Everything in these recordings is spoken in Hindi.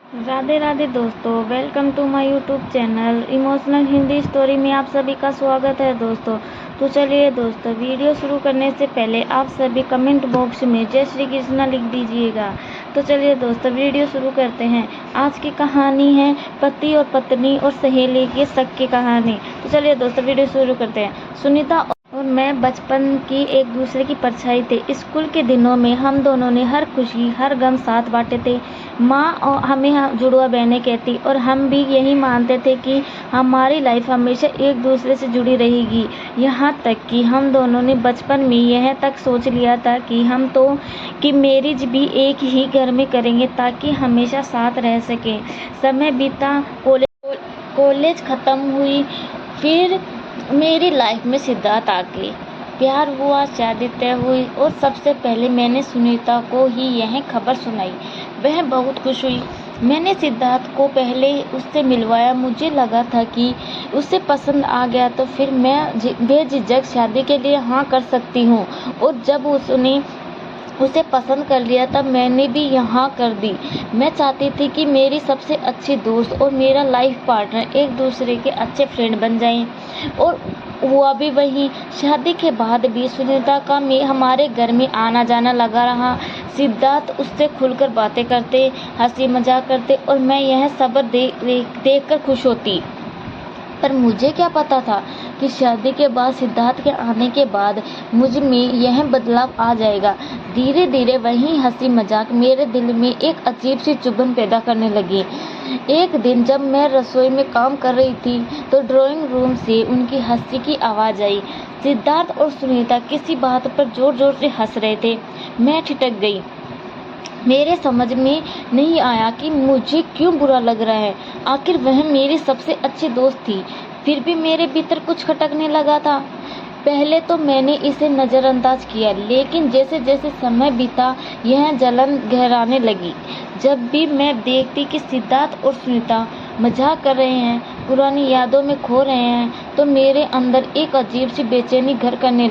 राधे राधे दोस्तों, welcome to my YouTube channel emotional Hindi story में आप सभी का स्वागत है दोस्तों। तो चलिए दोस्तों, वीडियो शुरू करने से पहले आप सभी कमेंट बॉक्स में जय श्री कृष्णा लिख दीजिएगा। तो चलिए दोस्तों, वीडियो शुरू करते हैं। आज की कहानी है पति और पत्नी और सहेली की शक की कहानी। तो चलिए दोस्तों, वीडियो शुरू करते हैं। सुनीता और मैं बचपन की एक दूसरे की परछाई थे। स्कूल के दिनों में हम दोनों ने हर खुशी हर गम साथ बांटे थे। माँ और हमें जुड़वा बहनें कहती और हम भी यही मानते थे कि हमारी लाइफ हमेशा एक दूसरे से जुड़ी रहेगी। यहाँ तक कि हम दोनों ने बचपन में यह तक सोच लिया था कि मैरिज भी एक ही घर में करेंगे ताकि हमेशा साथ रह सकें। समय बीता, कॉलेज ख़त्म हुई, फिर मेरी लाइफ में सिद्धार्थ आ गए। प्यार हुआ, शादी तय हुई और सबसे पहले मैंने सुनीता को ही यह खबर सुनाई। वह बहुत खुश हुई। मैंने सिद्धार्थ को पहले उससे मिलवाया। मुझे लगा था कि उसे पसंद आ गया तो फिर मैं बेझिझक शादी के लिए हाँ कर सकती हूँ। और जब उसने उसे पसंद कर लिया तब मैंने भी यहाँ कर दी। मैं चाहती थी कि मेरी सबसे अच्छी दोस्त और मेरा लाइफ पार्टनर एक दूसरे के अच्छे फ्रेंड बन जाएं। और हुआ भी वही। शादी के बाद भी सुनीता का हमारे घर में आना जाना लगा रहा। सिद्धार्थ उससे खुलकर बातें करते, हंसी मजाक करते और मैं यह सब देख कर खुश होती। पर मुझे क्या पता था कि शादी के बाद, सिद्धार्थ के आने के बाद मुझ में यह बदलाव आ जाएगा। धीरे धीरे वही हंसी मजाक मेरे दिल में एक अजीब सी चुभन पैदा करने लगी। एक दिन जब मैं रसोई में काम कर रही थी तो ड्राइंग रूम से उनकी हंसी की आवाज़ आई। सिद्धार्थ और सुनीता किसी बात पर जोर जोर से हंस रहे थे। मैं ठिठक गई। मेरे समझ में नहीं आया कि मुझे क्यों बुरा लग रहा है। आखिर वह मेरी सबसे अच्छी दोस्त थी। फिर भी मेरे भीतर कुछ खटकने लगा था। पहले तो मैंने इसे नज़रअंदाज किया, लेकिन जैसे जैसे समय बीता यह जलन गहराने लगी। जब भी मैं देखती कि सिद्धार्थ और सुनीता मजाक कर रहे हैं, पुरानी यादों में खो रहे हैं, तो मेरे अंदर एक अजीब सी बेचैनी घर करने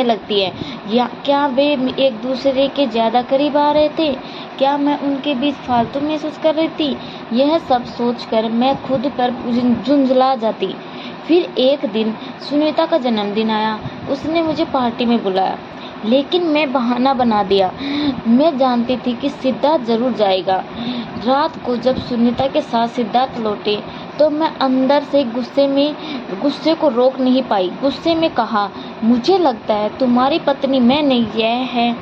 लगती है। या क्या वे एक दूसरे के ज़्यादा करीब आ रहे थे? क्या मैं उनके बीच फालतू महसूस कर रही थी? यह सब सोचकर मैं खुद पर झुंझला जाती। फिर एक दिन सुनीता का जन्मदिन आया। उसने मुझे पार्टी में बुलाया, लेकिन मैं बहाना बना दिया। मैं जानती थी कि सिद्धार्थ जरूर जाएगा। रात को जब सुनीता के साथ सिद्धार्थ लौटे तो मैं अंदर से गुस्से को रोक नहीं पाई। गुस्से में कहा, मुझे लगता है तुम्हारी पत्नी मैं नहीं, यह है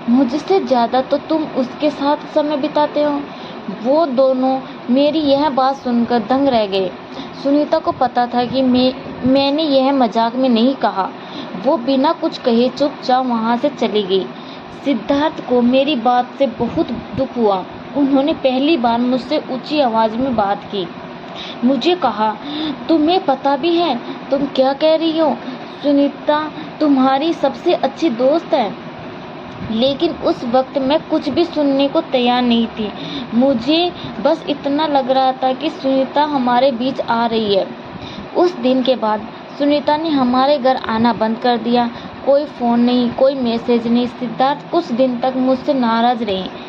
मुझसे ज़्यादा तो तुम उसके साथ समय बिताते हो। वो दोनों मेरी यह बात सुनकर दंग रह गए। सुनीता को पता था कि मैंने यह मजाक में नहीं कहा। वो बिना कुछ कहे चुपचाप वहाँ से चली गई। सिद्धार्थ को मेरी बात से बहुत दुख हुआ। उन्होंने पहली बार मुझसे ऊंची आवाज़ में बात की। मुझे कहा, तुम्हें पता भी है तुम क्या कह रही हो? सुनीता तुम्हारी सबसे अच्छी दोस्त है। लेकिन उस वक्त मैं कुछ भी सुनने को तैयार नहीं थी। मुझे बस इतना लग रहा था कि सुनीता हमारे बीच आ रही है। उस दिन के बाद सुनीता ने हमारे घर आना बंद कर दिया। कोई फ़ोन नहीं, कोई मैसेज नहीं। सिद्धार्थ कुछ दिन तक मुझसे नाराज़ रहे।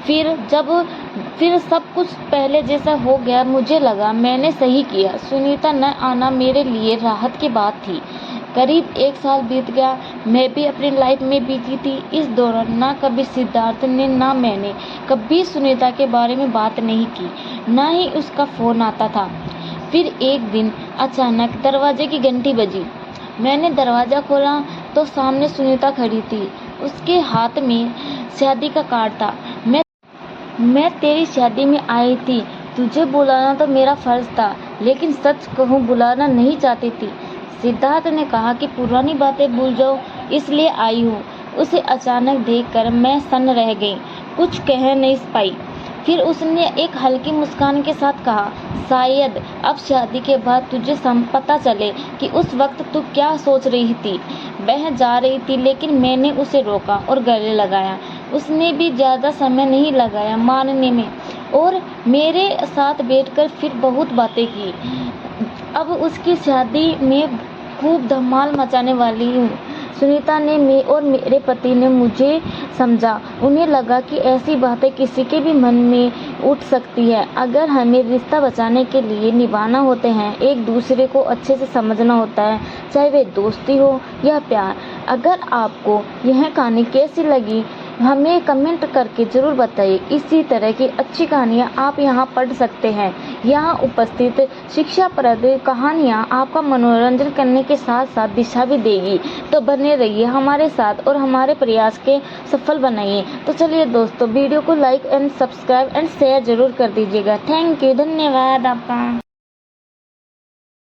फिर सब कुछ पहले जैसा हो गया। मुझे लगा मैंने सही किया। सुनीता न आना मेरे लिए राहत की बात थी। करीब 1 साल बीत गया। मैं भी अपनी लाइफ में बिजी थी। इस दौरान ना कभी सिद्धार्थ ने ना मैंने कभी सुनीता के बारे में बात नहीं की, ना ही उसका फ़ोन आता था। फिर एक दिन अचानक दरवाजे की घंटी बजी। मैंने दरवाज़ा खोला तो सामने सुनीता खड़ी थी। उसके हाथ में शादी का कार्ड था। मैं तेरी शादी में आई थी। तुझे बुलाना तो मेरा फ़र्ज़ था, लेकिन सच कहूँ बुलाना नहीं चाहती थी। सिद्धार्थ ने कहा कि पुरानी बातें भूल जाओ, इसलिए आई हूँ। उसे अचानक देखकर मैं सन्न रह गई, कुछ कह नहीं पाई। फिर उसने एक हल्की मुस्कान के साथ कहा, शायद अब शादी के बाद तुझे पता चले कि उस वक्त तू क्या सोच रही थी। वह जा रही थी, लेकिन मैंने उसे रोका और गले लगाया। उसने भी ज़्यादा समय नहीं लगाया मानने में और मेरे साथ बैठकर फिर बहुत बातें की। अब उसकी शादी में खूब धमाल मचाने वाली हूँ। सुनीता ने मैं और मेरे पति ने मुझे समझा। उन्हें लगा कि ऐसी बातें किसी के भी मन में उठ सकती है। अगर हमें रिश्ता बचाने के लिए निभाना होते हैं, एक दूसरे को अच्छे से समझना होता है, चाहे वे दोस्ती हो या प्यार। अगर आपको यह कहानी कैसी लगी हमें कमेंट करके ज़रूर बताइए। इसी तरह की अच्छी कहानियाँ आप यहाँ पढ़ सकते हैं। यहाँ उपस्थित शिक्षाप्रद कहानियाँ आपका मनोरंजन करने के साथ साथ दिशा भी देगी। तो बने रहिए हमारे साथ और हमारे प्रयास के सफल बनाइए। तो चलिए दोस्तों, वीडियो को like and subscribe and share ज़रूर कर दीजिएगा। थैंक यू, धन्यवाद आपका।